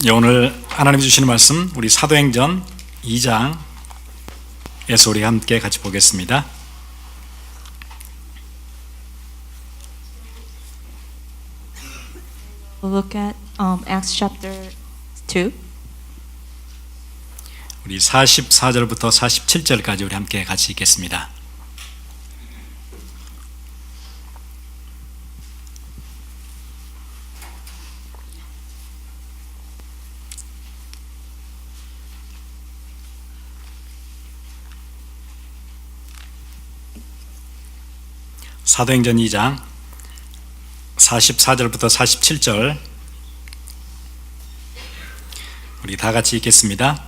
예, 오늘 하나님 주시는 말씀 우리 사도행전 2장에서 우리 함께 같이 보겠습니다. We'll look at Acts chapter 2. 우리 44절부터 47절까지 우리 함께 같이 읽겠습니다. 사도행전 2장 44절부터 47절 우리 다 같이 읽겠습니다.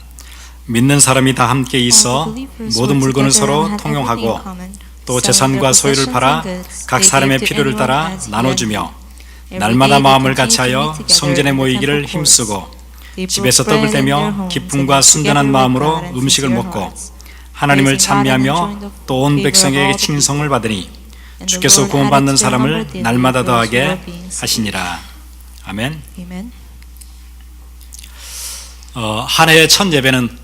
믿는 사람이 다 함께 있어 모든 물건을 서로 통용하고 또 재산과 소유를 팔아 각 사람의 필요를 따라 나눠주며 날마다 마음을 같이하여 성전에 모이기를 힘쓰고 집에서 떡을 떼며 기쁨과 순전한 마음으로 음식을 먹고 하나님을 찬미하며 또 온 백성에게 칭송을 받으니 주께서 구원받는 사람을 날마다 더하게 하시니라. 아멘. 한 해의 첫 예배는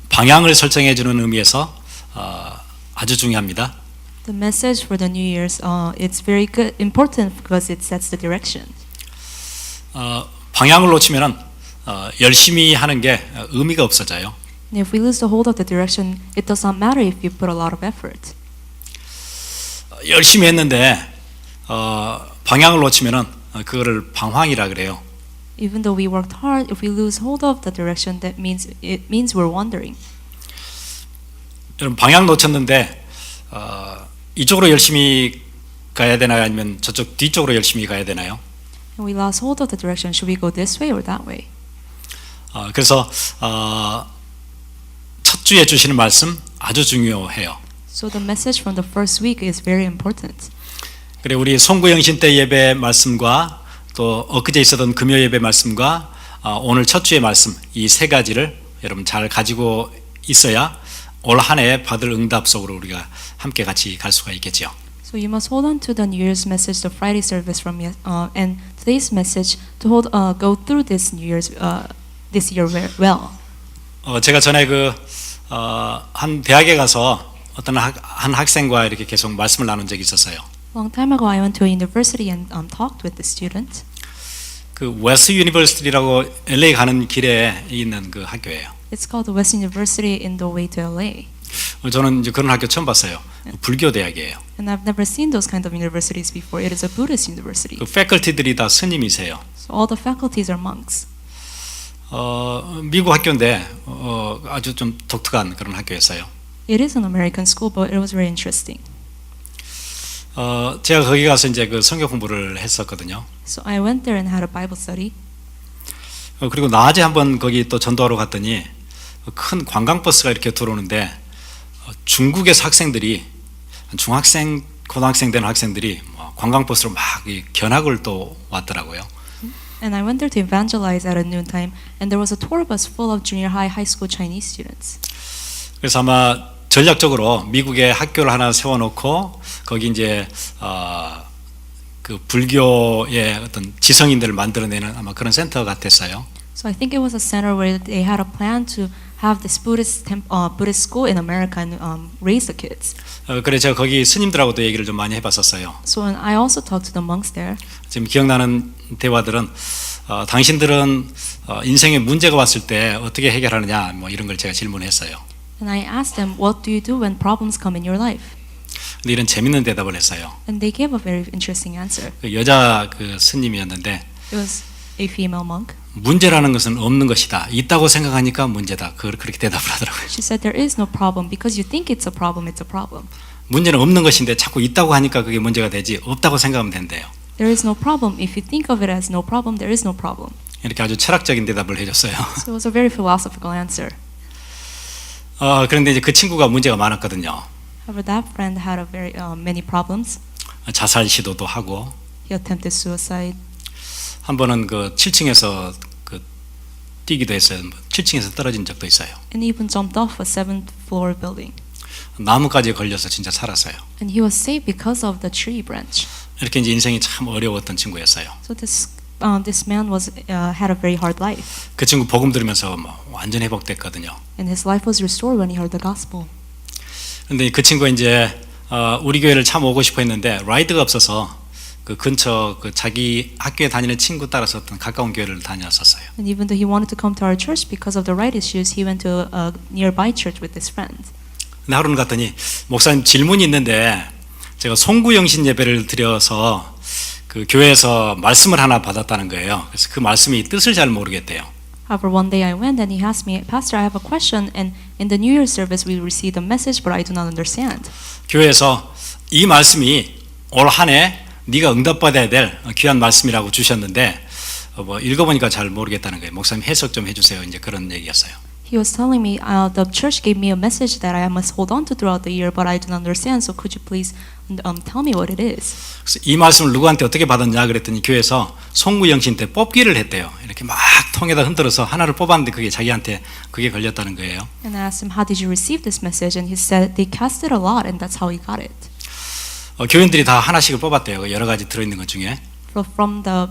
방향을 설정해 주는 의미에서 아주 중요합니다. The message for the New Year's, it's very good, important because it sets the direction. 방향을 놓치면은 열심히 하는 게 의미가 없어져요. And if we lose the hold of the direction, it does not matter if you put a lot of effort. 열심히 했는데 방향을 놓치면은 그거를 방황이라 그래요. Even though we worked hard, if we lose hold of the direction, that means we're wandering. 여러분 방향 놓쳤는데 이쪽으로 열심히 가야 되나요? 아니면 저쪽 뒤쪽으로 열심히 가야 되나요? And we lost hold of the direction. Should we go this way or that way? 그래서 첫 주에 주시는 말씀 아주 중요해요. So the message from the first week is very important. 그래 우리 송구영신 때 예배 말씀과 또 엊그제 있었던 금요 예배 말씀과 오늘 첫 주의 말씀 이 세 가지를 여러분 잘 가지고 있어야 올 한 해 받을 응답 속으로 우리가 함께 같이 갈 수가 있겠죠. So you must hold on to the New Year's message, the Friday service from and today's message to go through this New Year's this year well. 제가 전에 한 대학에 가서 어떤 한 학생과 이렇게 계속 말씀을 나눈 적이 있었어요. Long time ago, I went to a university and talked with the student. 그 웨스트 유니버시티라고 LA 가는 길에 있는 그 학교예요. It's called the West University in the way to LA. 저는 이제 그런 학교 처음 봤어요. 불교 대학이에요. And I've never seen those kind of universities before. It is a Buddhist university. 그 패컬티들이 다 스님이세요. So all the faculties are monks. 미국 학교인데 아주 좀 독특한 그런 학교였어요. It is an American school, but it was very interesting. 제가 거기 가서 이제 그 성경 공부를 했었거든요. So I went there and had a Bible study. 그리고 낮에 한번 거기 또 전도하러 갔더니 큰 관광버스가 이렇게 들어오는데 중국에서 학생들이 중학생, 고등학생 되는 학생들이 관광버스로 막 견학을 또 왔더라고요. And I went there to evangelize at a noontime, and there was a tour bus full of junior high school Chinese students. 그래서 아마 전략적으로 미국에 학교를 하나 세워놓고 거기 이제 그 불교의 어떤 지성인들을 만들어내는 아마 그런 센터 같았어요. So I think it was a center where they had a plan to have this Buddhist school in America and raise the kids. 그래 제가 거기 스님들하고도 얘기를 좀 많이 해봤었어요. So and I also talked to the monks there. 지금 기억나는 대화들은 당신들은 인생에 문제가 왔을 때 어떻게 해결하느냐 뭐 이런 걸 제가 질문했어요. And I asked them, what do you do when problems come in your life? 근데 이런 재밌는 대답을 했어요. And they gave a very interesting answer. 그 여자 그 스님이었는데 It was a female monk. 문제라는 것은 없는 것이다. 있다고 생각하니까 문제다. 그렇게 대답을 하더라고요. She said there is no problem because you think it's a problem, it's a problem. 문제는 없는 것인데 자꾸 있다고 하니까 그게 문제가 되지 없다고 생각하면 된대요. There is no problem. If you think of it as no problem, there is no problem. 이렇게 아주 철학적인 대답을 해줬어요. So it was a very philosophical answer. 그런데 이제 그 친구가 문제가 많았거든요. However, that friend had a very many problems. 자살 시도도 하고 He attempted suicide. 한 번은 그 7층에서 그 뛰기도 했어요. 7층에서 떨어진 적도 있어요. And even jumped off a 7th floor building. 나무까지 걸려서 진짜 살았어요. And he was saved because of the tree branch. 이렇게 이제 인생이 참 어려웠던 친구였어요. So this this man had a very hard life, 그 친구 복음 들으면서 뭐 완전 회복됐거든요. and his life was restored when he heard the gospel. 근데 그 친구가 이제 우리 교회를 참 오고 싶어 했는데 라이드가 없어서 그 근처 그 자기 학교에 다니는 친구 따라서 어떤 가까운 교회를 다녔었어요. And even though he wanted to come to our church because of the right issues, he went to a nearby church with his friend. 근데 하루는 갔더니 목사님 질문이 있는데 제가 송구영신 예배를 드려서 그 교회에서 말씀을 하나 받았다는 거예요. 그래서 그 말씀이 뜻을 잘 모르겠대요. However, one day I went and he asked me, Pastor, I have a question, and in the New Year service we received a message, but I do not understand. 교회에서 이 말씀이 올 한 해 네가 응답받아야 될 귀한 말씀이라고 주셨는데 뭐 읽어보니까 잘 모르겠다는 거예요. 목사님 해석 좀 해주세요. 이제 그런 얘기였어요. He was telling me the church gave me a message that I must hold on to throughout the year, but I do not understand. So could you please tell me what it is? 그래서 이 말씀을 누구한테 어떻게 받았냐 그랬더니 교회에서 송구영신 때 뽑기를 했대요. 이렇게 막 통에다 흔들어서 하나를 뽑았는데 그게 자기한테 그게 걸렸다는 거예요. And I asked him, how did you receive this message? And he said they cast it a lot, and that's how he got it. 교인들이 다 하나씩을 뽑았대요. 여러 가지 들어있는 것 중에. From the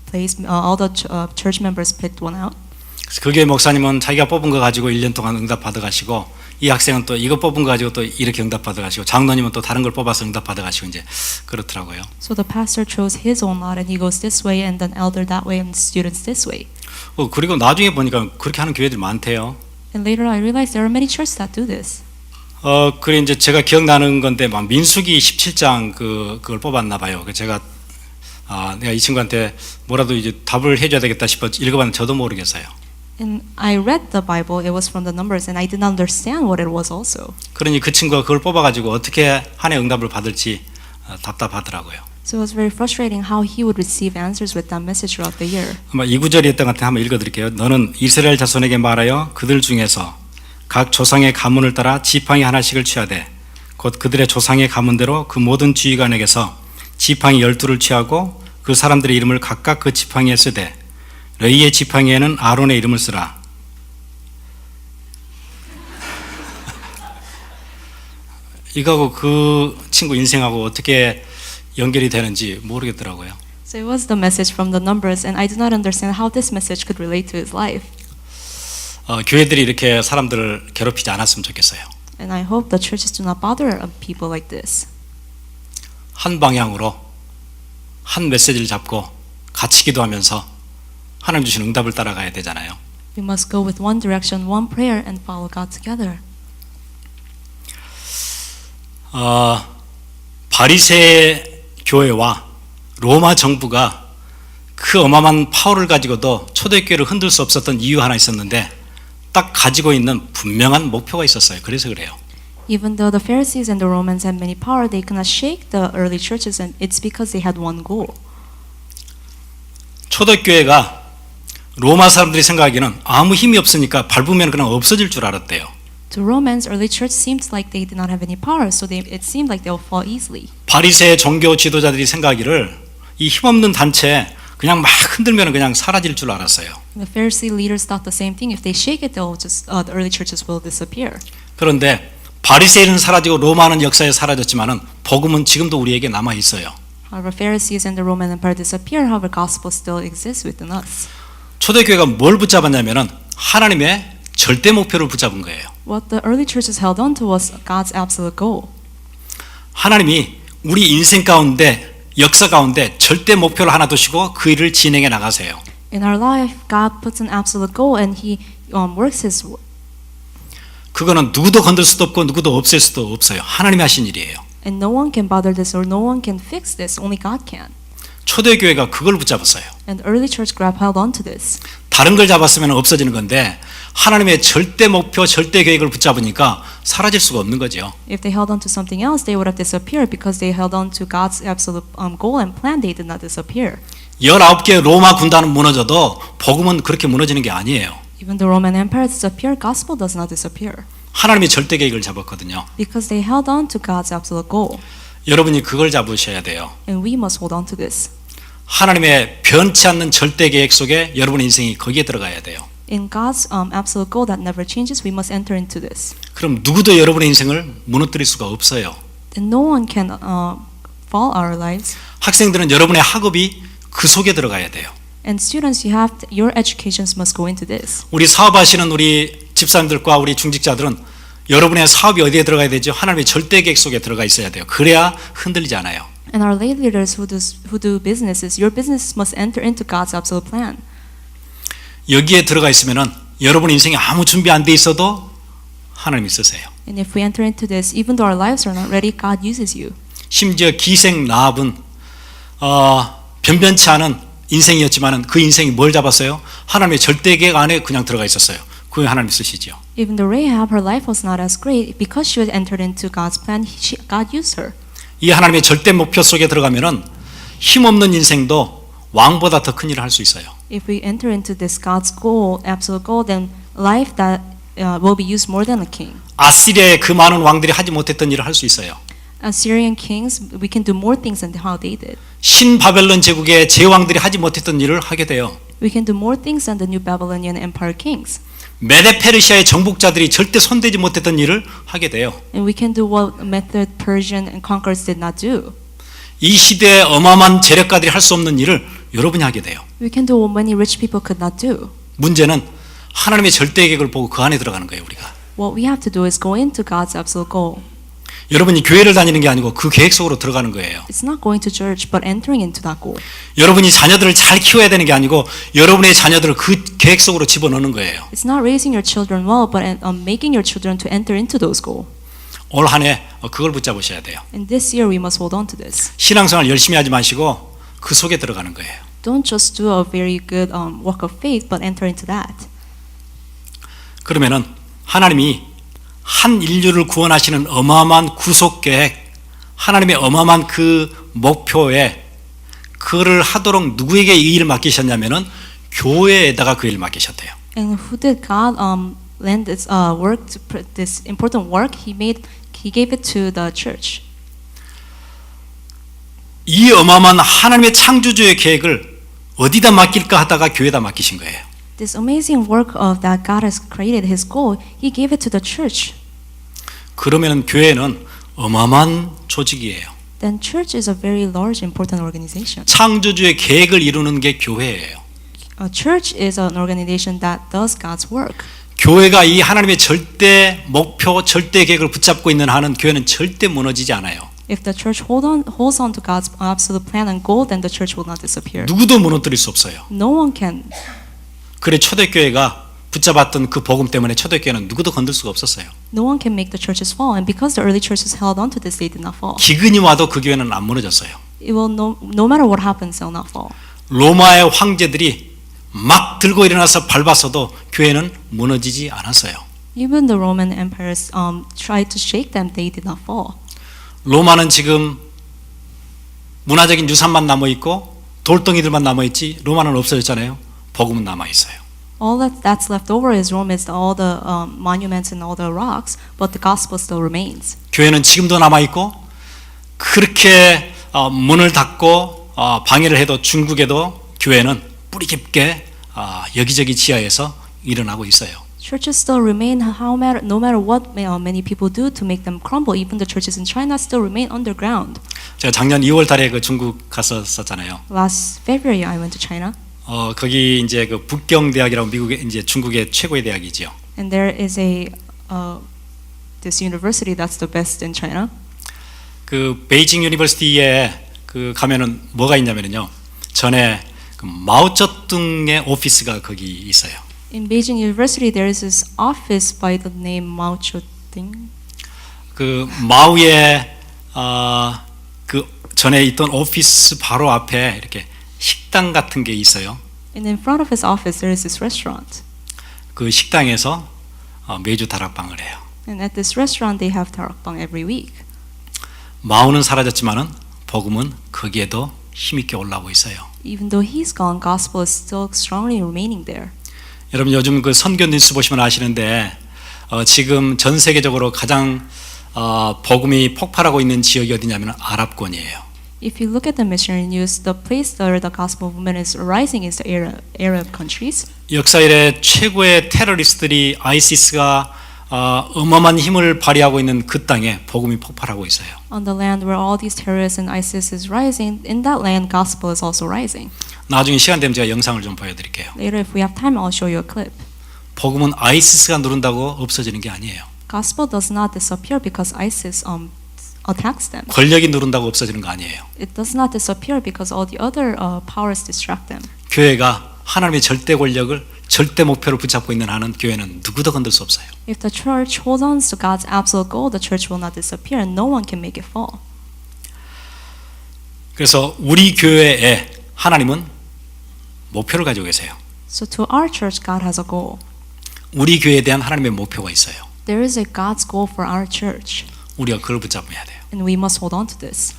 place, all the church members picked one out. 그래서 그 교회 목사님은 자기가 뽑은 거 가지고 1년 동안 응답 받아가시고 이 학생은 또 이거 뽑은 거 가지고 또 이렇게 응답 받아가시고 장로님은 또 다른 걸 뽑아서 응답 받아가시고 이제 그렇더라고요. So the pastor chose his own lot, and he goes this way, and then elder that way, and students this way. 그리고 나중에 보니까 그렇게 하는 교회들이 많대요. And later I realized there are many churches that do this. 그래 이제 제가 기억나는 건데 막 민수기 17장 그걸 뽑았나 봐요. 제가 내가 이 친구한테 뭐라도 이제 답을 해줘야 되겠다 싶어 읽어봤는데 저도 모르겠어요. And I read the Bible. It was from the Numbers, and I did not understand what it was also. 그러니 그 친구가 그걸 뽑아가지고 어떻게 한 해 응답을 받을지 답답하더라고요. So it was very frustrating how he would receive answers with that message throughout the year. 아마 이 구절이었던 것 같아요. 한번 읽어드릴게요. 너는 이스라엘 자손에게 말하여 그들 중에서 각 조상의 가문을 따라 지팡이 하나씩을 취하되 곧 그들의 조상의 가문대로 그 모든 지휘관에게서 지팡이 12를 취하고 그 사람들의 이름을 각각 그 지팡이에 쓰되 레위의 지팡이에는 아론의 이름을 쓰라. 이거하고 그 친구 인생하고 어떻게 연결이 되는지 모르겠더라고요. So it was the message from the Numbers, and I do not understand how this message could relate to his life. 교회들이 이렇게 사람들을 괴롭히지 않았으면 좋겠어요. And I hope the churches do not bother people like this. 한 방향으로 한 메시지를 잡고 같이 기도하면서 하나님 주신 응답을 따라가야 되잖아요. We must go with one direction, one prayer, and follow God together. 바리새 교회와 로마 정부가 그 어마어마한 파워를 가지고도 초대교회를 흔들 수 없었던 이유 하나 있었는데 딱 가지고 있는 분명한 목표가 있었어요. 그래서 그래요. Even though the Pharisees and the Romans had many power, they could not shake the early churches, and it's because they had one goal. 초대교회가 로마 사람들이 생각하기에는 아무 힘이 없으니까 밟으면 그냥 없어질 줄 알았대요. To Romans, early church seemed like they did not have any power, so it seemed like they would fall easily. 바리새 종교 지도자들이 생각하기를 이 힘없는 단체 그냥 막 흔들면 그냥 사라질 줄 알았어요. The Pharisee leaders thought the same thing. If they shake it, they'll just the early churches will disappear. 그런데 바리새인은 사라지고 로마는 역사에 사라졌지만은 복음은 지금도 우리에게 남아 있어요. However, Pharisees and the Roman Empire disappear. However, gospel still exists within us. 초대교회가 뭘 붙잡았냐면은 하나님의 절대 목표를 붙잡은 거예요. What the early churches held on to was God's absolute goal. 하나님이 우리 인생 가운데 역사 가운데 절대 목표를 하나 두시고 그 일을 진행해 나가세요. In our life, God puts an absolute goal, and He works His. 그거는 누구도 건들 수도 없고 누구도 없앨 수도 없어요. 하나님이 하신 일이에요. And no one can bother this, or no one can fix this. Only God can. 초대교회가 그걸 붙잡았어요. And the early church held on to this. 다른 걸 잡았으면 없어지는 건데 하나님의 절대 목표, 절대 계획을 붙잡으니까 사라질 수가 없는 거죠. If they held on to something else, they would have disappeared because they held on to God's absolute goal and plan. They did not disappear. 19개 로마 군단은 무너져도 복음은 그렇게 무너지는 게 아니에요. Even the Roman Empire disappeared, gospel does not disappear. 하나님의 절대 계획을 잡았거든요. Because they held on to God's absolute goal. 여러분이 그걸 잡으셔야 돼요. And we must hold on to this. 하나님의 변치 않는 절대 계획 속에 여러분의 인생이 거기에 들어가야 돼요. In God's absolute goal that never changes, we must enter into this. 그럼 누구도 여러분의 인생을 무너뜨릴 수가 없어요. And no one can fall our lives. 학생들은 여러분의 학업이 그 속에 들어가야 돼요. And students, your educations must go into this. 우리 사업하시는 우리 집사님들과 우리 중직자들은 여러분의 사업이 어디에 들어가야 되죠? 하나님의 절대 계획 속에 들어가 있어야 돼요. 그래야 흔들리지 않아요. And our lay leaders who do businesses, your business must enter into God's absolute plan. 여기에 들어가 있으면은 여러분 인생에 아무 준비 안 돼 있어도 하나님이 쓰세요. And if we enter into this, even though our lives are not ready, God uses you. 심지어 기생 라합은 변변치 않은 인생이었지만은 그 인생이 뭘 잡았어요? 하나님의 절대 계획 안에 그냥 들어가 있었어요. 그게 하나님이 쓰시죠. Even though Rahab, her life was not as great, because she was entered into God's plan, God used her. 이 하나님의 절대 목표 속에 들어가면은 힘없는 인생도 왕보다 더 큰 일을 할 수 있어요. If we enter into this God's goal, absolute goal, then life that will be used more than a king. 아시리아의 그 많은 왕들이 하지 못했던 일을 할 수 있어요. Assyrian kings, we can do more things than how they did. 신바벨론 제국의 제왕들이 하지 못했던 일을 하게 돼요. We can do more things than the new Babylonian Empire kings. 메데 페르시아의 정복자들이 절대 손대지 못했던 일을 하게 돼요. And we can do what Method, Persian, and conquerors did not do. 이 시대의 어마어마한 재력가들이 할 수 없는 일을 여러분이 하게 돼요. We can do what many rich people could not do. 문제는 하나님의 절대 계획을 보고 그 안에 들어가는 거예요, 우리가. What we have to do is go into God's absolute goal. 여러분이 교회를 다니는 게 아니고 그 계획 속으로 들어가는 거예요. It's not going to church, but entering into that goal. 여러분이 자녀들을 잘 키워야 되는 게 아니고 여러분의 자녀들을 그 계획 속으로 집어넣는 거예요. It's not raising your children well, but making your children to enter into those goals. 올 한 해 그걸 붙잡으셔야 돼요. And this year we must hold on to this. 신앙생활 열심히 하지 마시고 그 속에 들어가는 거예요. Don't just do a very good walk of faith, but enter into that. 그러면은 하나님이 한 인류를 구원하시는 어마어마한 구속 계획, 하나님의 어마어마한 그 목표에 그를 하도록 누구에게 이 일을 맡기셨냐면은 교회에다가 그 일을 맡기셨대요. And who did God lend this work to this important work? He gave it to the church. 이 어마어마한 하나님의 창조주의 계획을 어디다 맡길까 하다가 교회에다 맡기신 거예요. This amazing work of that God has created, His goal, He gave it to the church. 그러면 교회는 어마어마한 조직이에요. Then church is a very large, important organization. 창조주의 계획을 이루는 게 교회예요. A church is an organization that does God's work. 교회가 이 하나님의 절대 목표, 절대 계획을 붙잡고 있는 한은 교회는 절대 무너지지 않아요. If the church holds on to God's absolute plan and goal, then the church will not disappear. 누구도 무너뜨릴 수 없어요. No one can. 그래 초대교회가 붙잡았던 그 복음 때문에 초대교회는 누구도 건들 수가 없었어요. No one can make the churches fall, and because the early churches held on to this, they did not fall. 기근이 와도 그 교회는 안 무너졌어요. It will no matter what happens, they will not fall. 로마의 황제들이 막 들고 일어나서 밟았어도 교회는 무너지지 않았어요. Even the Roman empires tried to shake them, they did not fall. 로마는 지금 문화적인 유산만 남아 있고 돌덩이들만 남아 있지 로마는 없어졌잖아요. 복음은 남아 있어요. All that's left over is Rome, is all the monuments and all the rocks, but the gospel still remains. 교회는 지금도 남아 있고 그렇게 문을 닫고 방해를 해도 중국에도 교회는 뿌리 깊게 여기저기 지하에서 일어나고 있어요. Churches still remain, no matter what many people do to make them crumble. Even the churches in China still remain underground. 제가 작년 2월달에 그 중국 갔었잖아요. Last February, I went to China. 거기 이제 그 북경 대학이라고 미국의 이제 중국의 최고의 대학이지요. And there is this university that's the best in China. 그 베이징 유니버시티에 그 가면은 뭐가 있냐면요. 전에 그 마오쩌둥의 오피스가 거기 있어요. In Beijing University, there is this office by the name Mao Zedong. 그 마오의 그 전에 있던 오피스 바로 앞에 이렇게 식당 같은 게 있어요. And in front of his office, there is this restaurant. 그 식당에서 매주 다락방을 해요. And at this restaurant, they have darakbang every week. 마오는 사라졌지만은 복음은 거기에도 힘있게 올라오고 있어요. Even though he's gone, gospel is still strongly remaining there. 여러분 요즘 그 선교 뉴스 보시면 아시는데 지금 전 세계적으로 가장 복음이 폭발하고 있는 지역이 어디냐면 아랍권이에요. If you look at the missionary news, the place where the gospel movement is rising is the Arab countries. 역사 이래 최고의 테러리스트들이 아이시스가 어마어마한 힘을 발휘하고 있는 그 땅에 복음이 폭발하고 있어요. On the land where all these terrorists and ISIS is rising, in that land, gospel is also rising. 나중에 시간 되면 제가 영상을 좀 보여드릴게요. Later, if we have time, I'll show you a clip. 복음은 아이시스가 누른다고 없어지는 게 아니에요. Gospel does not disappear because ISIS attacks them. 권력이 누른다고 없어지는 거 아니에요. It does not disappear because all the other powers distract them. 교회가 하나님의 절대 권력을 절대 목표로 붙잡고 있는 한은 교회는 누구도 건들 수 없어요. If the church holds on to God's absolute goal, the church will not disappear and no one can make it fall. 그래서 우리 교회에 하나님은 목표를 가지고 계세요. So to our church, God has a goal. 우리 교회에 대한 하나님의 목표가 있어요. There is a God's goal for our church, 우리가 그걸 붙잡아야 돼요. and we must hold on to this.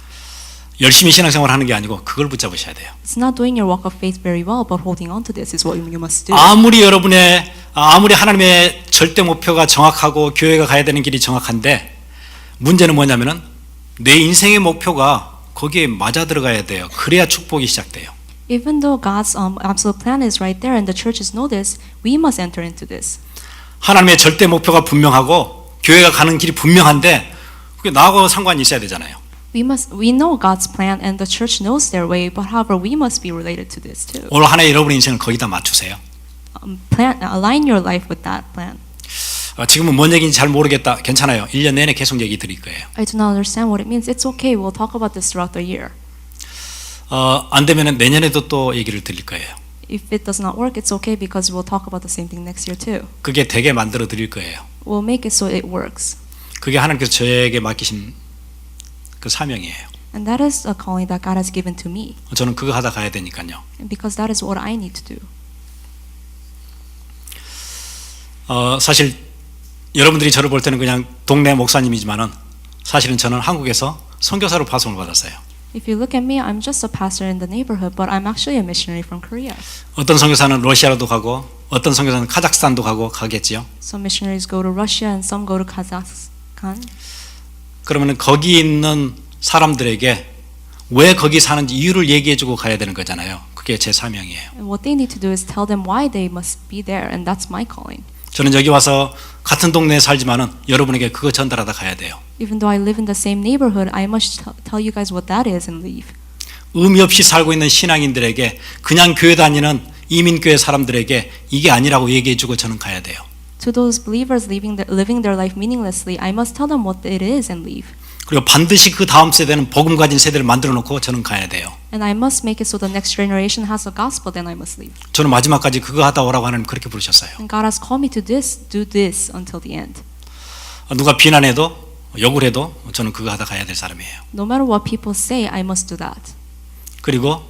열심히 신앙생활 하는 게 아니고 그걸 붙잡으셔야 돼요. It's not doing your walk of faith very well, but holding on to this is what you must do. 아무리 하나님의 절대 목표가 정확하고 교회가 가야 되는 길이 정확한데 문제는 뭐냐면은 내 인생의 목표가 거기에 맞아 들어가야 돼요. 그래야 축복이 시작돼요. Even though God's absolute plan is right there and the churches know this, we must enter into this. 하나님의 절대 목표가 분명하고 교회가 가는 길이 분명한데 그게 나하고 상관이 있어야 되잖아요. We know God's plan and the church knows their way, but however, we must be related to this too. 오늘 하나의 여러분의 인생을 거기다 맞추세요. Align your life with that plan. 지금은 뭔 얘기인지 잘 모르겠다. 괜찮아요. 1년 내내 계속 얘기 드릴 거예요. I do not understand what it means. It's okay. We'll talk about this throughout the year. 안 되면 내년에도 또 얘기를 드릴 거예요. If it does not work, it's okay because we'll talk about the same thing next year too. 그게 되게 만들어 드릴 거예요. We'll make it so it works. 그게 하나님께서 저에게 맡기신 그 사명이에요. And that is a calling that God has given to me. 저는 그거 하다 가야 되니까요. And because that is what I need to do. 사실 여러분들이 저를 볼 때는 그냥 동네 목사님이지만은 사실은 저는 한국에서 선교사로 파송을 받았어요. If you look at me, I'm just a pastor in the neighborhood, but I'm actually a missionary from Korea. 어떤 선교사는 러시아로도 가고 어떤 선교사는 카자흐스탄도 가겠지요. Some missionaries go to Russia and some go to Kazakhstan. 그러면 거기 있는 사람들에게 왜 거기 사는지 이유를 얘기해주고 가야 되는 거잖아요. 그게 제 사명이에요. And what they need to do is tell them why they must be there, and that's my calling. 저는 여기 와서 같은 동네에 살지만은 여러분에게 그거 전달하다 가야 돼요. Even though I live in the same neighborhood, I must tell you guys what that is and leave. 의미 없이 살고 있는 신앙인들에게 그냥 교회 다니는 이민교회 사람들에게 이게 아니라고 얘기해주고 저는 가야 돼요. To those believers living their life meaninglessly, I must tell them what it is and leave. 그리고 반드시 그 다음 세대는 복음 가진 세대를 만들어 놓고 저는 가야 돼요. And I must make it so the next generation has the gospel, then I must leave. 저는 마지막까지 그거 하다 오라고 하나님 그렇게 부르셨어요. And God has called me to do this until the end. 누가 비난해도 욕을 해도 저는 그거 하다 가야 될 사람이에요. No matter what people say, I must do that. 그리고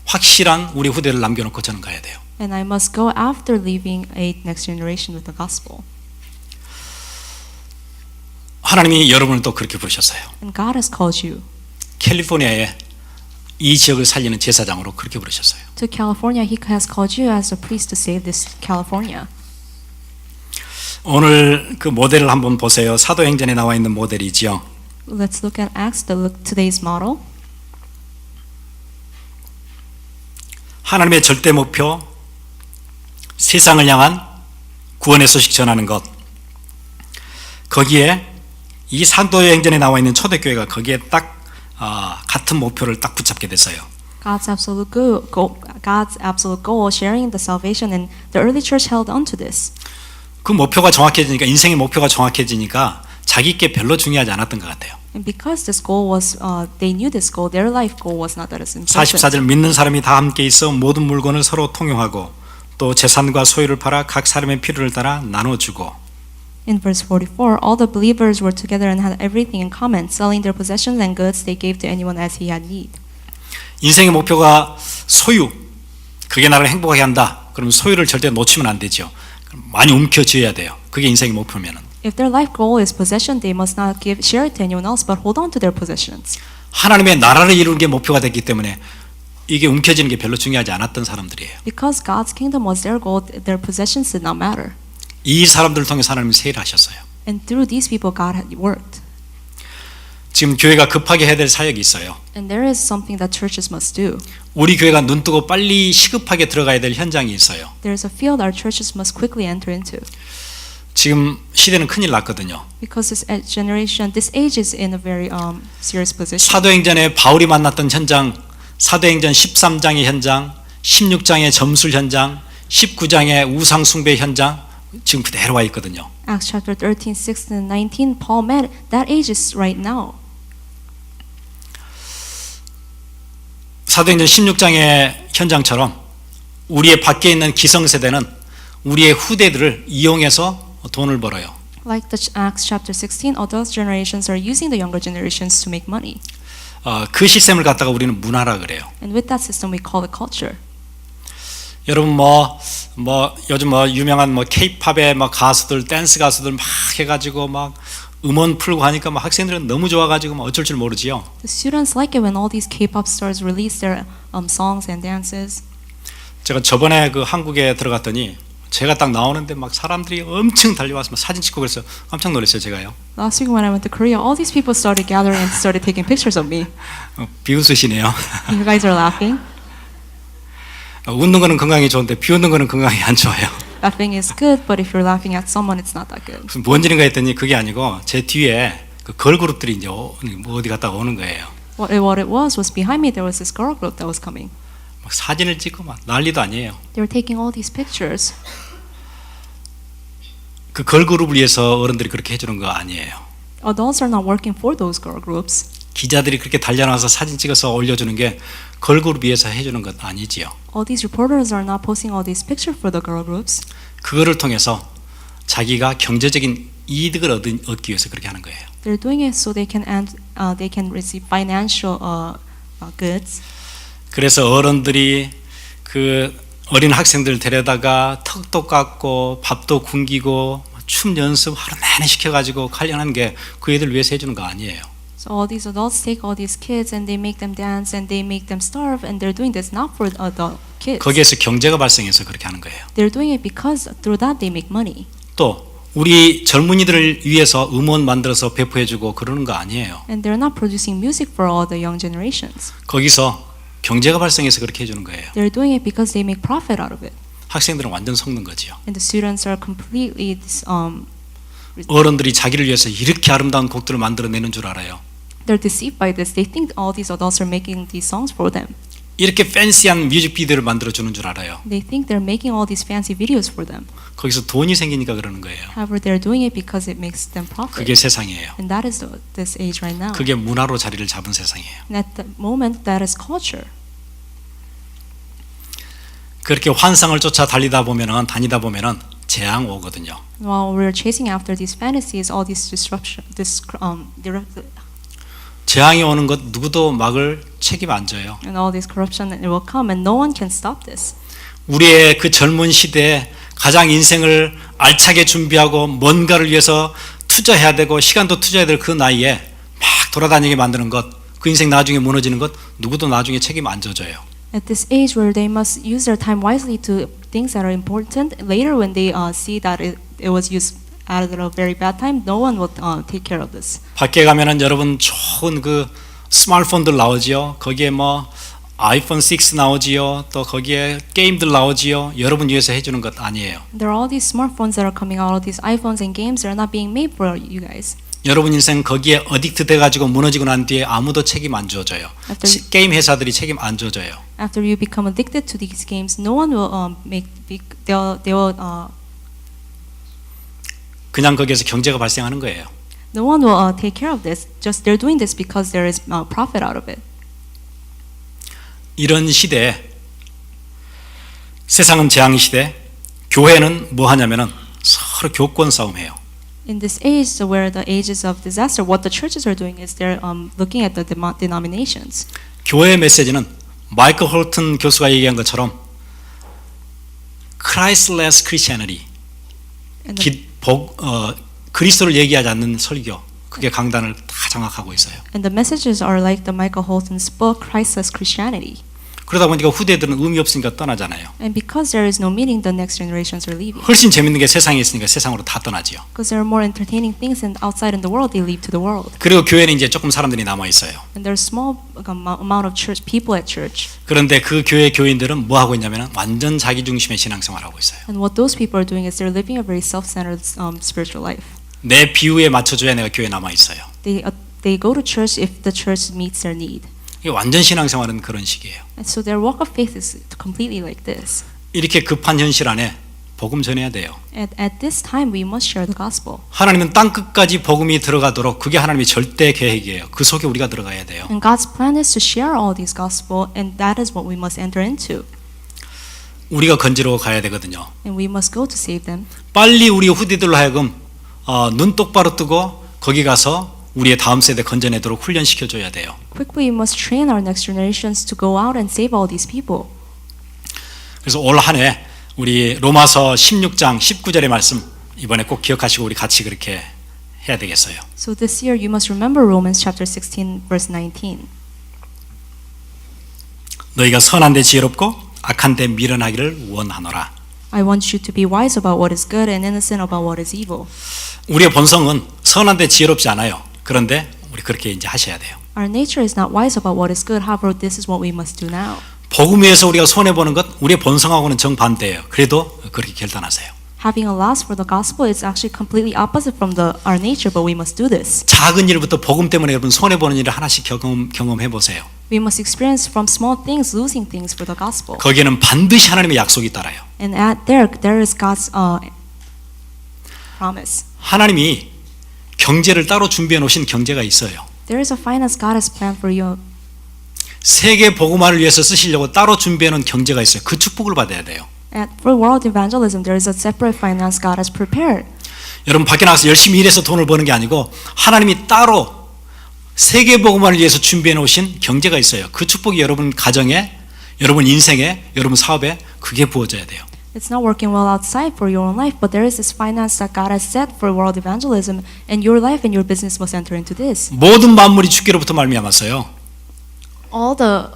확실한 우리 후대를 남겨놓고 저는 가야 돼요. And I must go after leaving a next generation with the gospel. 하나님이 여러분을 또 그렇게 부르셨어요. And God has called you. 캘리포니아에 이 지역을 살리는 제사장으로 그렇게 부르셨어요. To California, He has called you as a priest to save this California. 오늘 그 모델을 한번 보세요. 사도행전에 나와 있는 모델이지요. Let's look at Acts, today's model. 하나님의 절대 목표, 세상을 향한 구원의 소식 전하는 것. 거기에 이 사도행전에 나와 있는 초대교회가 거기에 딱 같은 목표를 딱 붙잡게 됐어요. God's absolute goal, sharing the salvation, and the early church held on to this. 그 목표가 정확해지니까 인생의 목표가 정확해지니까 자기께 별로 중요하지 않았던 것 같아요. And because this goal was, they knew this goal, their life goal was not that as important. 44절 믿는 사람이 다 함께 있어 모든 물건을 서로 통용하고 또 재산과 소유를 팔아 각 사람의 필요를 따라 나눠주고. In verse 44, all the believers were together and had everything in common, selling their possessions and goods they gave to anyone as he had need. 인생의 목표가 소유, 그게 나를 행복하게 한다. 그럼 소유를 절대 놓치면 안 되죠. 많이 움켜쥐어야 돼요. 그게 인생의 목표면은. If their life goal is possession, they must not share it to anyone else, but hold on to their possessions. 하나님의 나라를 이루는 게 목표가 됐기 때문에 이게 움켜쥐는 게 별로 중요하지 않았던 사람들이에요. Because God's kingdom was their goal, their possessions did not matter. 이 사람들을 통해서 하나님이 세일을 하셨어요. And through these people, God had worked. 지금 교회가 급하게 해야 될 사역이 있어요. And there is something that churches must do. 우리 교회가 눈 뜨고 빨리 시급하게 들어가야 될 현장이 있어요. There is a field our churches must quickly enter into. 지금 시대는 큰일 났거든요. Because this age is in a very serious position. 사도행전에 바울이 만났던 현장, 사도행전 13장의 현장, 16장의 점술 현장, 19장의 우상 숭배 현장 지금 그대로 와 있거든요. Acts chapter 13, 16, and 19, Paul met that age is right now. 사도행전 16장의 현장처럼 우리의 밖에 있는 기성세대는 우리의 후대들을 이용해서 돈을 벌어요. Like the Acts chapter 16, adult generations are using the younger generations to make money. 그 시스템을 갖다가 우리는 문화라 그래요. And with that system, we call it culture. 여러분 요즘 유명한 K-팝의 가수들, 댄스 가수들 막 해가지고 막 음원 풀고 하니까 막 학생들은 너무 좋아가지고 막 어쩔 줄 모르지요. The students like it when all these K-pop stars release their songs and dances. 제가 저번에 그 한국에 들어갔더니 제가 딱 나오는데 막 사람들이 엄청 달려와서 막 사진 찍고 그래서 깜짝 놀랐어요, 제가요. Last week when I went to Korea, all these people started gathering and started taking pictures of me. 비웃으시네요. You guys are laughing. 웃는 거는 건강에 좋은데 비웃는 거는 건강에 안 좋아요. Laughing is good, but if you're laughing at someone, it's not that good. 무슨 뭔 일인가 했더니 그게 아니고 제 뒤에 그 걸그룹들이 이제 어디 갔다가 오는 거예요. What it was behind me there was this girl group that was coming. 막 사진을 찍고 막 난리도 아니에요. They were taking all these pictures. 그 걸그룹을 위해서 어른들이 그렇게 해주는 거 아니에요. Adults are not working for those girl groups. 기자들이 그렇게 달려나와서 사진 찍어서 올려주는 게 걸그룹 위해서 해주는 것 아니지요. All these reporters are not posting all these pictures for the girl groups. 그거를 통해서 자기가 경제적인 이득을 얻기 위해서 그렇게 하는 거예요. They're doing it so they can receive financial goods. 그래서 어른들이 그 어린 학생들 데려다가 턱도 깎고 밥도 굶기고 춤 연습 하루 내내 시켜가지고 관련한 게 그 애들 위해서 해주는 거 아니에요. So all these adults take all these kids and they make them dance and they make them starve and they're doing this not for adult kids. 거기에서 경제가 발생해서 그렇게 하는 거예요. They're doing it because through that they make money. 또 우리 젊은이들을 위해서 음원 만들어서 배포해주고 그러는 거 아니에요. And they're not producing music for all the young generations. 거기서 경제가 발생해서 그렇게 해주는 거예요. They're doing it because they make profit out of it. 학생들은 완전 속는 거지요. And the students are completely 어른들이 자기를 위해서 이렇게 아름다운 곡들을 만들어내는 줄 알아요. they're deceived by this. They think all these adults are making these songs for them. 이렇게 팬시한 뮤직비디오를 만들어주는 줄 알아요. They think they're making all these fancy videos for them. 거기서 돈이 생기니까 그러는 거예요. However, they're doing it because it makes them profit. 그게 세상이에요. And that is this age right now. 그게 문화로 자리를 잡은 세상이에요. And at the moment, that is culture. 그렇게 환상을 쫓아 다니다 보면은 재앙 오거든요. While we're chasing after these fantasies, all these 재앙이 오는 것 누구도 막을 책임 안 져요. and all this corruption, it will come, and no one can stop this. 우리의 그 젊은 시대에 가장 인생을 알차게 준비하고 뭔가를 위해서 투자해야 되고 시간도 투자해야 될 그 나이에 막 돌아다니게 만드는 것, 그 인생 나중에 무너지는 것 누구도 나중에 책임 안 져줘요. At this age where they must use their time wisely to things that are important, later when they see that it was used at a very bad time, no one will take care of this. 밖에 가면은 여러분 좋은 그 스마트폰들 나오지요. 거기에 아이폰 6 나오지요. 또 거기에 게임들 나오지요. 여러분 위해서 해주는 것 아니에요. There are all these smartphones that are coming out, all these iPhones and games that are not being made for you guys. 여러분 인생 거기에 어딕트 돼가지고 무너지고 난 뒤에 아무도 책임 안 져줘요. 게임 회사들이 책임 안 져줘요. After you become addicted to these games, no one will they will 그냥 거기에서 경제가 발생하는 거예요. no one will take care of this. Just they're doing this because there is profit out of it. 이런 시대에 세상은 재앙 시대, 교회는 뭐 하냐면은 서로 교권 싸움해요. In this age, where the ages of disaster, what the churches are doing is they're looking at the denominations. 교회의 메시지는 마이클 홀튼 교수가 얘기한 것처럼 Christless Christianity, 그리스도를 얘기하지 않는 설교, 그게 강단을 다 장악하고 있어요. And the messages are like the Michael Holton's book, Christless Christianity. 그러다 보니까 후대들은 의미 없으니까 떠나잖아요. And because there is no meaning, the next generations are leaving. 훨씬 재밌는 게 세상에 있으니까 세상으로 다 떠나지요. Because there are more entertaining things and outside in the world, they leave to the world. 그리고 교회는 이제 조금 사람들이 남아 있어요. And there's small amount of church people at church. 그런데 그 교회 교인들은 뭐 하고 있냐면 완전 자기 중심의 신앙생활을 하고 있어요. And what those people are doing is they're living a very self-centered spiritual life. 내 비유에 맞춰줘야 내가 교회에 남아 있어요. They go to church if the church meets their need. 이게 완전 신앙생활은 그런 식이에요. And so their walk of faith is completely like this. 이렇게 급한 현실 안에 복음 전해야 돼요. At this time, we must share the gospel. 하나님은 땅 끝까지 복음이 들어가도록 그게 하나님의 절대 계획이에요. 그 속에 우리가 들어가야 돼요. And God's plan is to share all these gospel, and that is what we must enter into. 우리가 건지러 가야 되거든요. And we must go to save them. 빨리 우리 후대들로 하여금 눈 똑바로 뜨고 거기 가서 우리의 다음 세대 건져내도록 훈련시켜줘야 돼요. Quickly, we must train our next generations to go out and save all these people. 그래서 올 한 해 우리 로마서 16장 19절의 말씀 이번에 꼭 기억하시고 우리 같이 그렇게 해야 되겠어요. So this year, you must remember Romans chapter 16, verse 19. 너희가 선한 데 지혜롭고 악한 데 미련하기를 원하노라. I want you to be wise about what is good and innocent about what is evil. 우리의 본성은 선한 데 지혜롭지 않아요. 그런데 우리 그렇게 이제 하셔야 돼요. Our nature is not wise about what is good. However, this is what we must do now. 복음 위에서 우리가 손해 보는 것 우리의 본성하고는 정반대예요. 그래도 그렇게 결단하세요. Having a loss for the gospel is actually completely opposite from our nature, but we must do this. 작은 일부터 복음 때문에 여러분 손해 보는 일을 하나씩 경험해 보세요. We must experience from small things, losing things for the gospel. 거기에는 반드시 하나님의 약속이 따라요. And there is God's promise. 하나님이 경제를 따로 준비해 놓으신 경제가 있어요. There is a finance God has planned for you. 세계 복음화를 위해서 쓰시려고 따로 준비해 놓은 경제가 있어요. 그 축복을 받아야 돼요. For world evangelism, there is a separate finance God has prepared. 여러분 밖에 나가서 열심히 일해서 돈을 버는 게 아니고 하나님이 따로 세계 복음화를 위해서 준비해 놓으신 경제가 있어요. 그 축복이 여러분 가정에, 여러분 인생에, 여러분 사업에 그게 부어져야 돼요. It's not working well outside for your own life, but there is this finance that God has set for world evangelism, and your life and your business must enter into this. 모든 만물이 주께로부터 말미암았어요. All the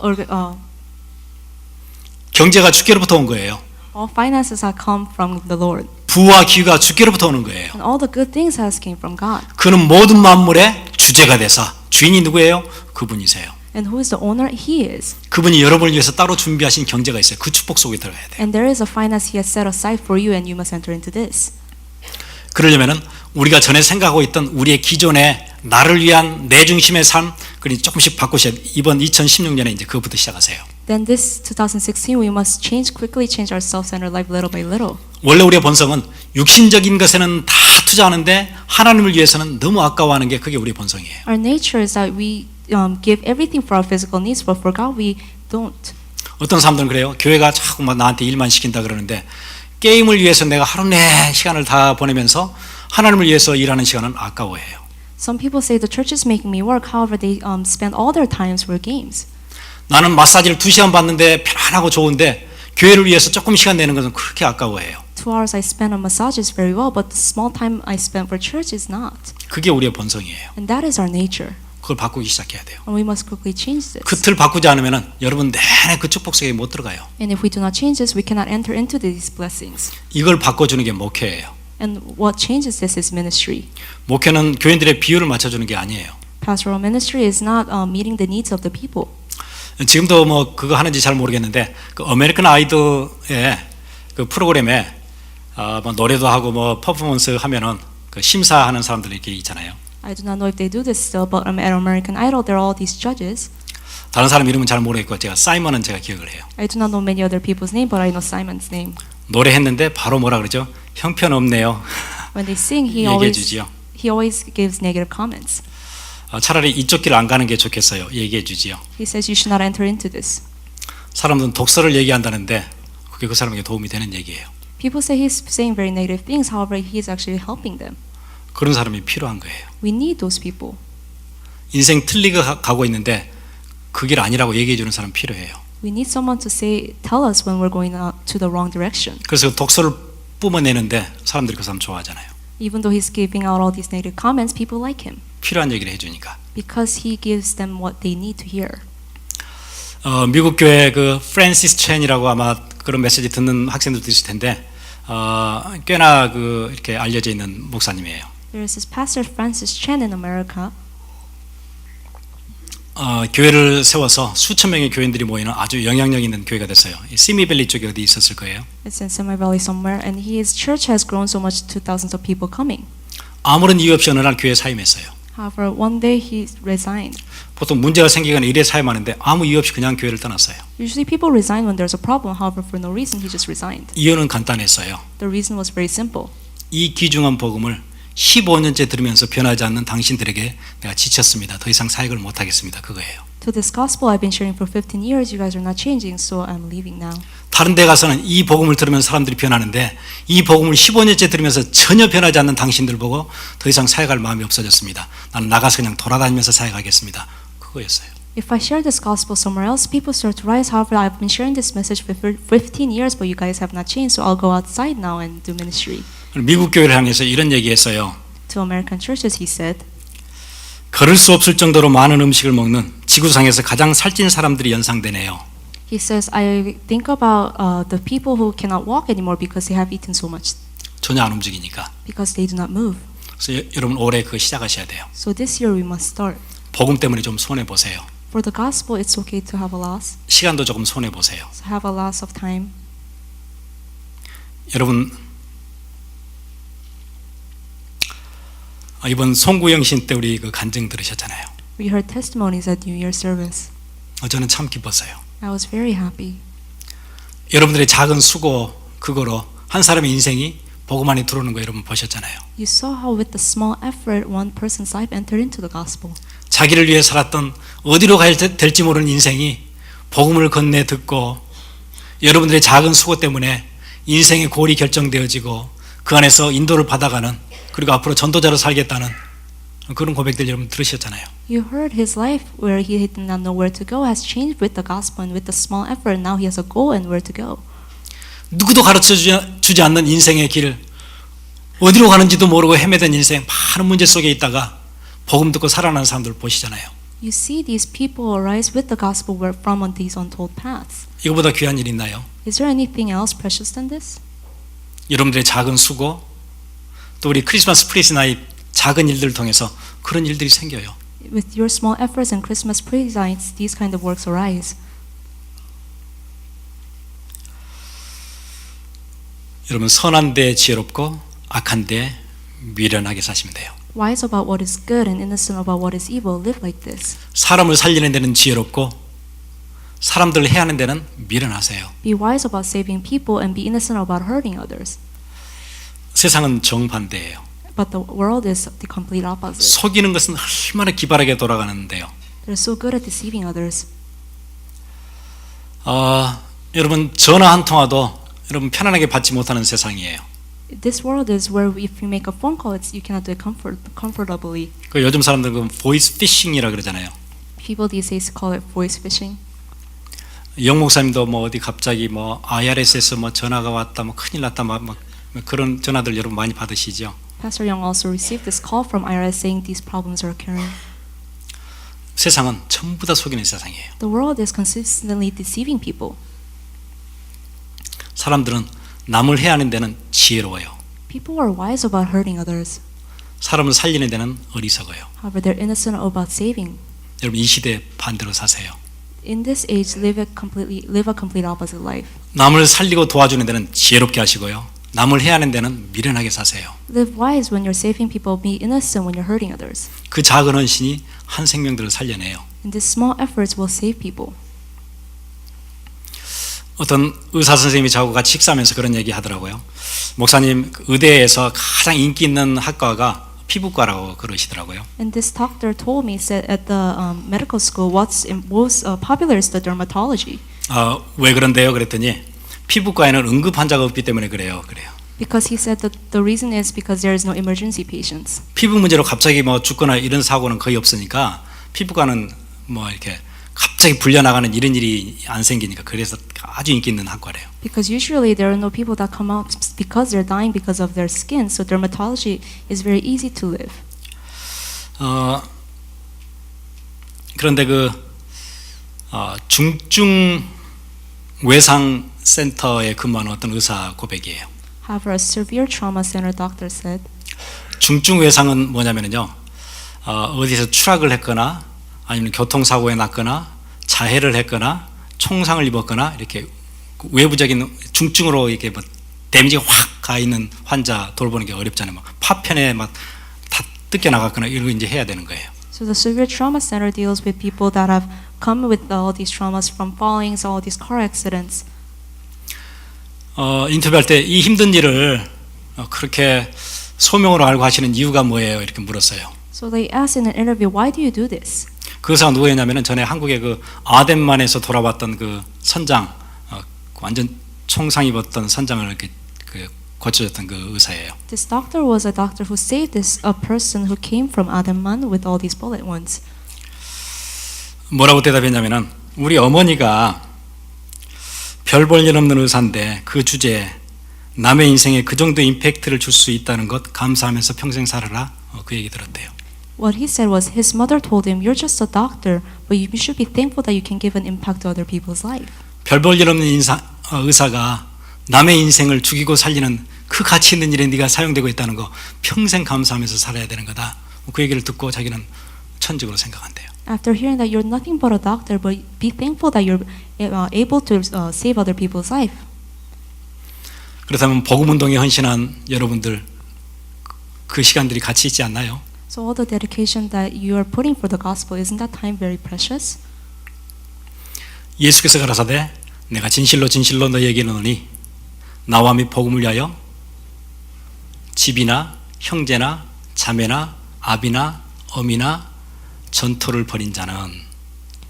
경제가 주께로부터 온 거예요. all finances have come from the Lord, 부와 기가 주께로부터 오는 거예요. and all the good things has came from God. 그는 모든 만물의 주제가 되사 주인이 누구예요? 그분이세요. And who is the owner? He is. 그분이 여러분을 위해서 따로 준비하신 경제가 있어요. 그 축복 속에 들어가야 돼요. And there is a finance He has set aside for you, and you must enter into this. 그러려면은 우리가 전에 생각하고 있던 우리의 기존의 나를 위한 내 중심의 삶, 그리 조금씩 바꾸셔야 이번 2016년에 이제 그것부터 시작하세요. Then this 2016, we must quickly change our self-centered life little by little. 원래 우리의 본성은 육신적인 것에는 다 투자하는데 하나님을 위해서는 너무 아까워하는 게 그게 우리의 본성이에요. Our nature is that we give everything for our physical needs, but for God we don't. 어떤 사람들은 그래요. 교회가 자꾸 막 나한테 일만 시킨다 그러는데 게임을 위해서 내가 하루 내 시간을 다 보내면서 하나님을 위해서 일하는 시간은 아까워해요. Some people say the church is making me work. However, they spend all their times for games. 나는 마사지를 2시간 받는데 편안하고 좋은데 교회를 위해서 조금 시간 내는 것은 그렇게 아까워해요. 2 hours I spend on massages very well, but the small time I spend for church is not. 그게 우리의 본성이에요. And that is our nature. 그걸 바꾸기 시작해야 돼요. And we must quickly change this. 그 틀 바꾸지 않으면 여러분 내내 그 축복 속에 못 들어가요. And if we do not change this, we cannot enter into these blessings. 이걸 바꿔주는 게 목회예요. And what changes this is ministry. 목회는 교인들의 비율을 맞춰주는 게 아니에요. Pastoral ministry is not meeting the needs of the people. 지금도 뭐 그거 하는지 잘 모르겠는데 그 아메리칸 아이돌의 그 프로그램에 뭐 노래도 하고 뭐 퍼포먼스 하면은 그 심사하는 사람들 이렇게 있잖아요. I do not know if they do this still, but at American Idol there are all these judges. 다른 사람 이름은 잘 모르겠고 제가 사이먼은 제가 기억을 해요. I do not know many other people's name, but I know Simon's name. 노래했는데 바로 뭐라 그러죠? 형편없네요. When they sing, he 얘기해 always 주지요. gives negative comments. 차라리 이쪽 길 안 가는 게 좋겠어요. 얘기해 주지요. He says you should not enter into this. 사람들은 독서를 얘기한다는데 그게 그 사람에게 도움이 되는 얘기예요. People say he's saying very negative things. However, he is actually helping them. 그런 사람이 필요한 거예요. We need those people. 인생 틀리게 가고 있는데 그 길 아니라고 얘기해 주는 사람 필요해요. We need someone to tell us when we're going to the wrong direction. 그래서 독서를 뿜어내는데 사람들이 그 사람 좋아하잖아요. Even though he's giving out all these negative comments, people like him 필요한 얘기를 해주니까. because he gives them what they need to hear. 미국 교회 그 프랜시스 첸이라고 아마 그런 메시지 듣는 학생들도 있을 텐데 꽤나 그 이렇게 알려져 있는 목사님이에요. There is this pastor Francis Chan in America. 교회를 세워서 수천 명의 교인들이 모이는 아주 영향력 있는 교회가 됐어요. 시미밸리 쪽에 어디 있었을 거예요. It's in Semi Valley somewhere, and his church has grown so much to thousands of people coming. 아무런 이유 없이 어느 날 교회 사임했어요. However, one day he resigned. 보통 문제가 생기거나 일에 사임하는데 아무 이유 없이 그냥 교회를 떠났어요. Usually people resign when there's a problem. However, for no reason, he just resigned. 이유는 간단했어요. The reason was very simple. 이 귀중한 복음을 15년째 들으면서 변하지 않는 당신들에게 내가 지쳤습니다. 더 이상 사역을 못하겠습니다. 그거예요. To this gospel I've been sharing for 15 years, you guys are not changing, so I'm leaving now. 다른 데 가서는 이 복음을 들으면 사람들이 변하는데 이 복음을 15년째 들으면서 전혀 변하지 않는 당신들 보고 더 이상 사역할 마음이 없어졌습니다. 나는 나가서 그냥 돌아다니면서 사역하겠습니다. 그거였어요. If I share this gospel somewhere else, people start to rise. However, I've been sharing this message for 15 years, but you guys have not changed, so I'll go outside now and do ministry. 미국 교회를 향해서 이런 얘기했어요. To American churches, he said, 걸을 수 없을 정도로 많은 음식을 먹는 지구상에서 가장 살찐 사람들이 연상되네요. he says, I think about the people who cannot walk anymore because they have eaten so much, 전혀 안 움직이니까. because they do not move. 그래서 여러분 올해 그거 시작하셔야 돼요. So this year we must start. 복음 때문에 좀 손해 보세요. For the gospel, it's okay to have a loss. 시간도 조금 손해 보세요. So have a loss of time. 여러분 이번 송구영신 때 우리 그 간증 들으셨잖아요. We heard testimonies at New Year service. 저는 참 기뻤어요. I was very happy. 여러분들의 작은 수고 그거로 한 사람의 인생이 복음 안에 들어오는 거 여러분 보셨잖아요. You saw how with the small effort one person's life entered into the gospel. 자기를 위해 살았던 어디로 가야 될지 모르는 인생이 복음을 건네 듣고 여러분들의 작은 수고 때문에 인생의 골이 결정되어지고 그 안에서 인도를 받아가는 그리고 앞으로 전도자로 살겠다는 그런 고백들 여러분 들으셨잖아요. You heard his life where he did not know where to go has changed with the gospel and with the small effort. Now he has a goal and where to go. 누구도 가르쳐 주지 않는 인생의 길, 어디로 가는지도 모르고 헤매던 인생, 많은 문제 속에 있다가 복음 듣고 살아나는 사람들 보시잖아요. You see these people arise with the gospel from on these untold paths. 이거보다 귀한 일 있나요? Is there anything else precious than this? 여러분들의 작은 수고, 또 우리 크리스마스 프리스나잇 작은 일들을 통해서 그런 일들이 생겨요. With your small efforts and Christmas praise nights, these kind of works arise. 여러분 선한 데 지혜롭고 악한 데 미련하게 사시면 돼요. Wise about what is good and innocent about what is evil. Live like this. 사람을 살리는 데는 지혜롭고 사람들을 해하는 데는 미련하세요. Be wise about saving people and be innocent about hurting others. 세상은 정반대예요. But the world is the complete opposite. 속이는 것은 얼마나 기발하게 돌아가는데요. They're so good at deceiving others. 여러분 전화 한 통화도 여러분 편안하게 받지 못하는 세상이에요. This world is where if you make a phone call, you cannot do it comfortably. 그 요즘 사람들은 그 보이스 피싱이라 그러잖아요. People these days call it voice phishing. 영 목사님도 뭐 어디 갑자기 뭐 IRS에서 뭐 전화가 왔다, 뭐 큰일 났다, 막 그런 전화들 여러분 많이 받으시죠. Pastor Young also received this call from IRS saying these problems are occurring. 세상은 전부 다 속이는 세상이에요. The world is consistently deceiving people. 사람들은 남을 해하는 데는 지혜로워요. People are wise about hurting others. 사람을 살리는 데는 어리석어요. However, they're innocent about saving. 여러분 이 시대 반대로 사세요. In this age, live a complete opposite life. 남을 살리고 도와주는 데는 지혜롭게 하시고요. 남을 해하는 데는 미련하게 사세요. Live wise when you're saving people. Be innocent when you're hurting others. 그 작은 헌신이 한 생명들을 살려내요. And these small efforts will save people. 어떤 의사 선생님이 저하고 같이 식사하면서 그런 얘기 하더라고요. 목사님 의대에서 가장 인기 있는 학과가 피부과라고 그러시더라고요. And this doctor told me said at the medical school what's most popular is the dermatology. 왜 그런데요? 그랬더니 피부과에는 응급 환자가 없기 때문에 그래요. Because he said that the reason is because there is no emergency patients. 피부 문제로 갑자기 뭐 죽거나 이런 사고는 거의 없으니까 피부과는 뭐 이렇게 갑자기 불려나가는 이런 일이 안 생기니까 그래서 아주 인기 있는 학과래요. Because usually there are no people that come up because they're dying because of their skin. So dermatology is very easy to live. 그런데 중증 외상 센터에 근무하는 어떤 의사 고백이에요. However, a severe trauma center doctor said, 중증 외상은 뭐냐면요, 어디서 추락을 했거나 아니면 교통사고에 났거나 자해를 했거나 총상을 입었거나 이렇게 외부적인 중증으로 이렇게 뭐 데미지가 확 가 있는 환자 돌보는 게 어렵잖아요. 막 파편에 막 다 뜯겨 나갔거나 이런 거 이제 해야 되는 거예요. so the severe trauma center deals with people that have come with all these traumas from fallings, all these car accidents. 인터뷰할 때 이 힘든 일을 그렇게 소명으로 알고 하시는 이유가 뭐예요? 이렇게 물었어요. So they asked in an interview, why do you do this? 그 의사가 누구였냐면은 전에 한국의 그 아덴만에서 돌아왔던 그 선장, 완전 총상 입었던 선장을 이렇게 고쳐줬던 그 의사예요. This doctor was a doctor who saved a person who came from Ademan with all these bullet wounds. 뭐라고 대답했냐면은 우리 어머니가 별 볼 일 없는 의사인데 그 주제에 남의 인생에 그 정도 임팩트를 줄 수 있다는 것 감사하면서 평생 살아라, 그 얘기 들었대요. What he said was his mother told him, "You're just a doctor, but you should be thankful that you can give an impact to other people's life." 별 볼 일 없는 의사가 남의 인생을 죽이고 살리는 그 가치 있는 일에 네가 사용되고 있다는 거 평생 감사하면서 살아야 되는 거다. 그 얘기를 듣고 자기는 천직으로 생각한대요. After hearing that you're nothing but a doctor, but be thankful that you're able to save other people's life. 그렇다면 복음 운동에 헌신한 여러분들 그 시간들이 가치 있지 않나요? So all the dedication that you are putting for the gospel, isn't that time very precious? 예수께서 가라사대 내가 진실로 진실로 너희에게 이르노니 나와 및 복음을 위하여 집이나 형제나 자매나 아비나 어미나 전토를 벌인 자는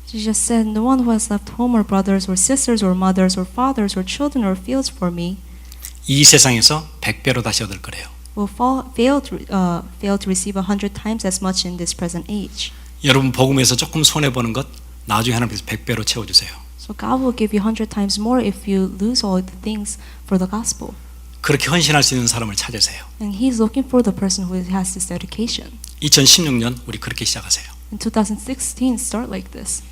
Jesus said, "No one who has left home or brothers or sisters or mothers or fathers or children or fields for me 이 세상에서 100배로 da시 얻을 거래요. will fail to receive 100 times as much in this present age." 여러분 복음에서 조금 손해 보는 것 나중에 하나님께서 100배로 채워 주세요. So God will give you 100 times more if you lose all the things for the gospel. 그렇게 헌신할 수 있는 사람을 찾으세요. And He's looking for the person who has this dedication. 2016년 우리 그렇게 시작하세요. In 2016, start like this.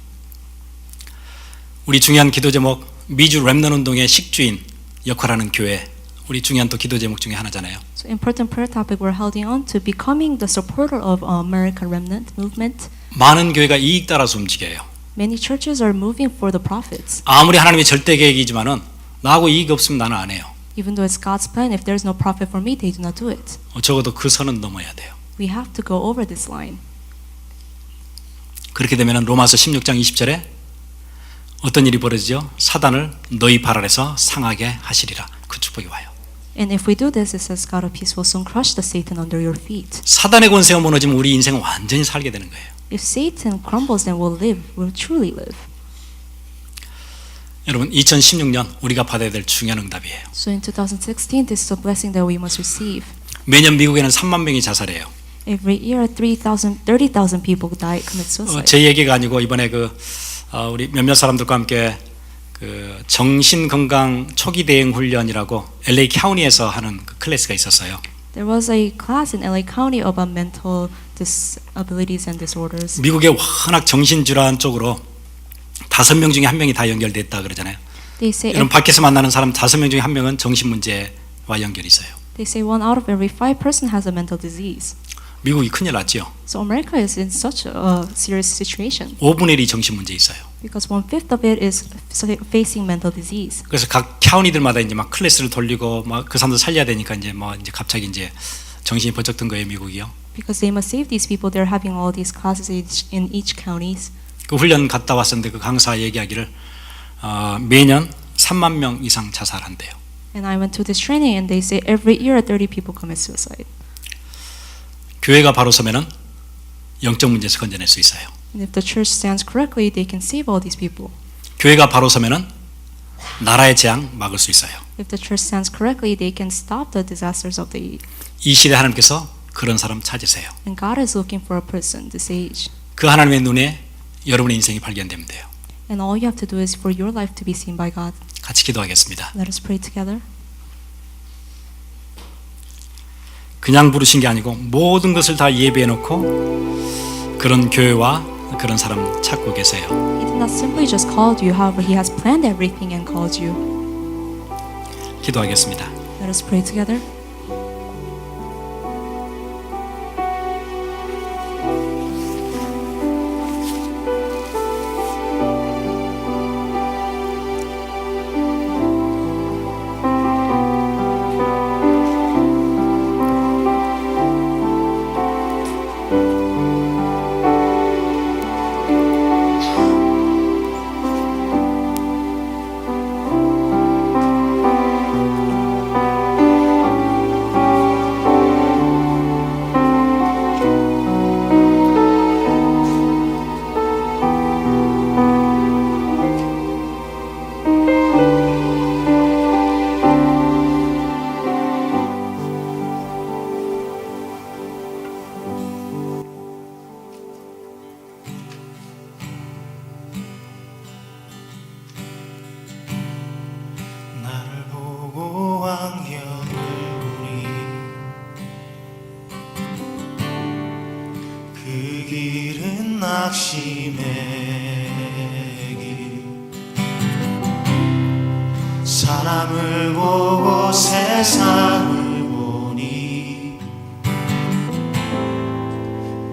우리 중요한 기도 제목 미주 렘넌 운동의 식주인 역할하는 교회, 우리 중요한 또 기도 제목 중에 하나잖아요. So important prayer topic we're holding on to becoming the supporter of American Remnant movement. 많은 교회가 이익 따라서 움직여요. Many churches are moving for the profits. 아무리 하나님의 절대 계획이지만은 나하고 이익이 없으면 나는 안 해요. Even though it's God's plan, if there's no profit for me, they do not do it. 적어도 그 선은 넘어야 돼요. We have to go over this line. 그렇게 되면 로마서 16장 20절에 어떤 일이 벌어지죠? 사단을 너희 발 아래서 상하게 하시리라. 그 축복이 와요. And if we do this, it says God of peace will soon crush the Satan under your feet. 사단의 권세가 무너지면 우리 인생은 완전히 살게 되는 거예요. If Satan crumbles, then we'll live. We'll truly live. 여러분 2016년 우리가 받아야 될 중요한 응답이에요. So in 2016, this is a blessing that we must receive. 매년 미국에는 3만 명이 자살해요. Every year, 30,000 people die, commit suicide. 제 얘기가 아니고 이번에 우리 몇몇 사람들과 함께 그 정신 건강 초기 대응 훈련이라고 LA 카운티에서 하는 그 클래스가 있었어요. There was a class in LA County about mental disabilities and disorders. 미국의 워낙 정신질환 쪽으로 5명 중에 1명이 다 연결됐다 그러잖아요. They say 여러분 밖에서 만나는 사람 5명 중에 1명은 정신 문제와 연결이 있어요. They say 1 out of every 5 person has a mental disease. 미국이 큰일 났죠. So America is in such a serious situation 5분의 1이 정신 문제 있어요. because 1/5 of it is facing mental disease. 그래서 각 카운티들마다 이제 막 클래스를 돌리고 막 그 사람들 살려야 되니까 이제 이제 갑자기 이제 정신이 번쩍 든 거예요, 미국이요. Because they must save these people, they're having all these classes in each counties. 그 훈련 갔다 왔었는데 그 강사 얘기하기를 매년 3만 명 이상 자살한대요. And I went to this training and they say every year 30 people commit suicide. 교회가 바로 서면은 영적 문제에서 건져낼 수 있어요. And if the church stands correctly, they can save all these people. 교회가 바로 서면은 나라의 재앙 막을 수 있어요. If the church stands correctly, they can stop the disasters of the 이 시대 하나님께서 그런 사람 찾으세요. And God is looking for a person this age. 그 하나님의 눈에 여러분의 인생이 발견되면 돼요. And all you have to do is for your life to be seen by God. 같이 기도하겠습니다. Let us pray together. 그냥 부르신 게 아니고 모든 것을 다 예배해 놓고 그런 교회와 그런 사람 찾고 계세요. He did not simply just called you, however, He has planned everything and called you. 기도하겠습니다. Let us pray together. 나를 보고 안경을 보니 그 길은 낙심의 길 사람을 보고 세상을 보니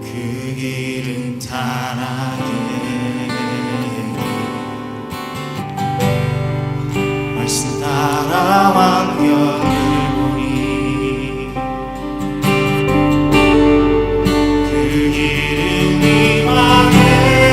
그 길은 타락의 말씀 따라 완결을 보니 그 길은 희망의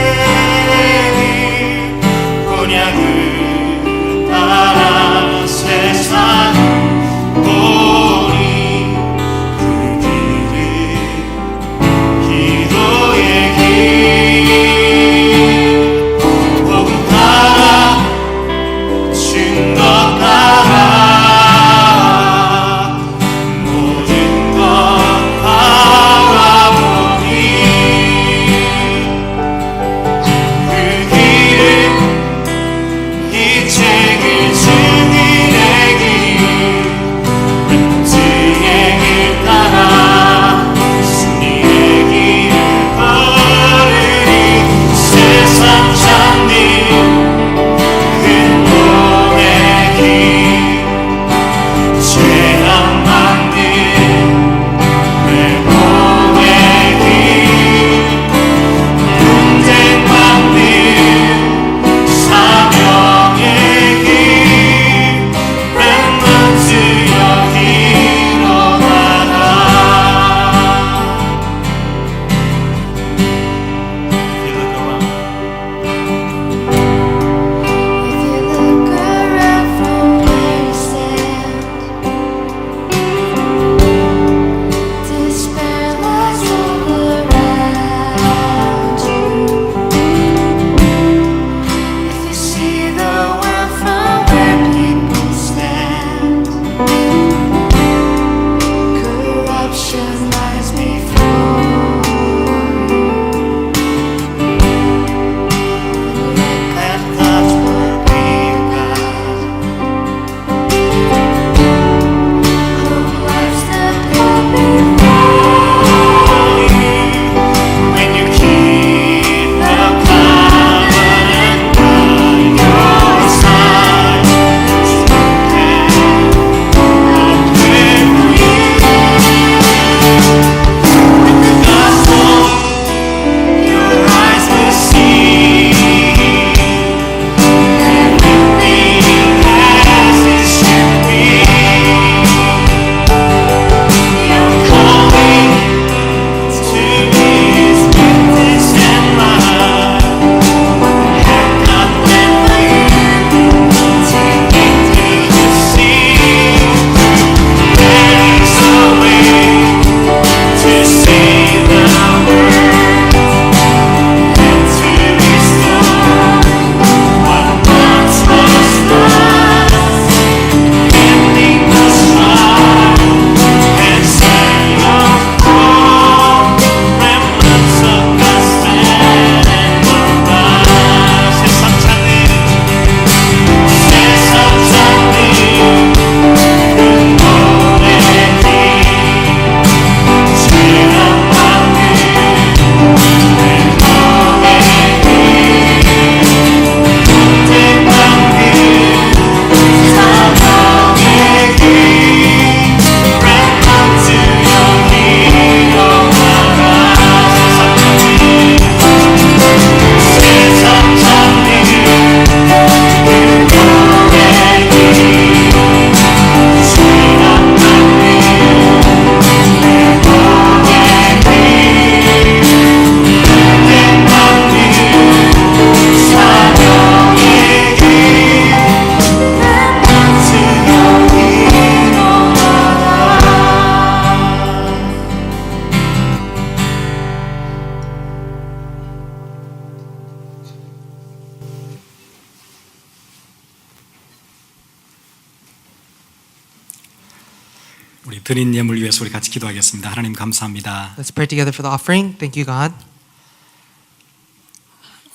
드린 예물 위해서 우리 같이 기도하겠습니다. 하나님 감사합니다. Let's pray together for the offering. Thank you, God.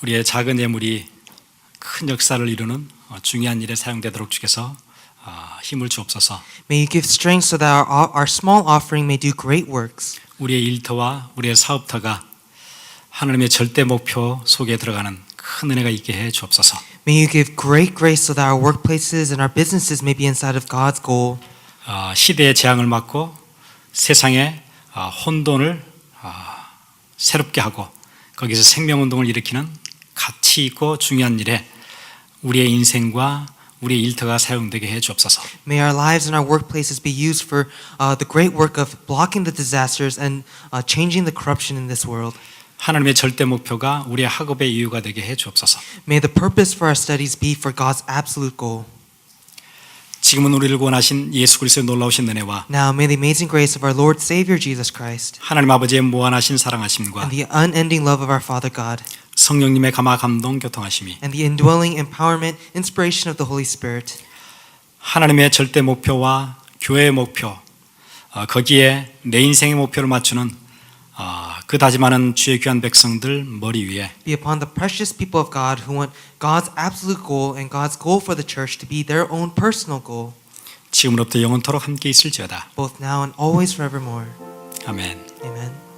우리의 작은 예물이 큰 역사를 이루는 중요한 일에 사용되도록 주께서 힘을 주옵소서. May you give strength so that our small offering may do great works. 우리의 일터와 우리의 사업터가 하나님의 절대 목표 속에 들어가는 큰 은혜가 있게 해 주옵소서. May you give great grace so that our workplaces and our businesses may be inside of God's goal. 시대의 재앙을 막고 세상의 혼돈을 새롭게 하고 거기서 생명운동을 일으키는 가치 있고 중요한 일에 우리의 인생과 우리의 일터가 사용되게 해 주옵소서. May our lives and our workplaces be used for the great work of blocking the disasters and changing the corruption in this world. 하나님의 절대 목표가 우리의 학업의 이유가 되게 해 주옵소서. May the purpose for our studies be for God's absolute goal. 지금은 우리를 구원하신 예수 그리스도의 놀라우신 은혜와 Now may the amazing grace of our Lord Savior Jesus Christ 하나님 아버지의 무한하신 사랑하심과 and the unending love of our Father God 성령님의 감화 감동 교통하심이 and the indwelling empowerment, inspiration of the Holy Spirit 하나님의 절대 목표와 교회의 목표 거기에 내 인생의 목표를 맞추는 그 다짐하는 주의 귀한 백성들 머리 위에 be upon the precious people of God who want God's absolute goal and God's goal for the church to be their own personal goal, 지금으로부터 영원토록 함께 있을지어다. both now and always forevermore. 아멘. Amen.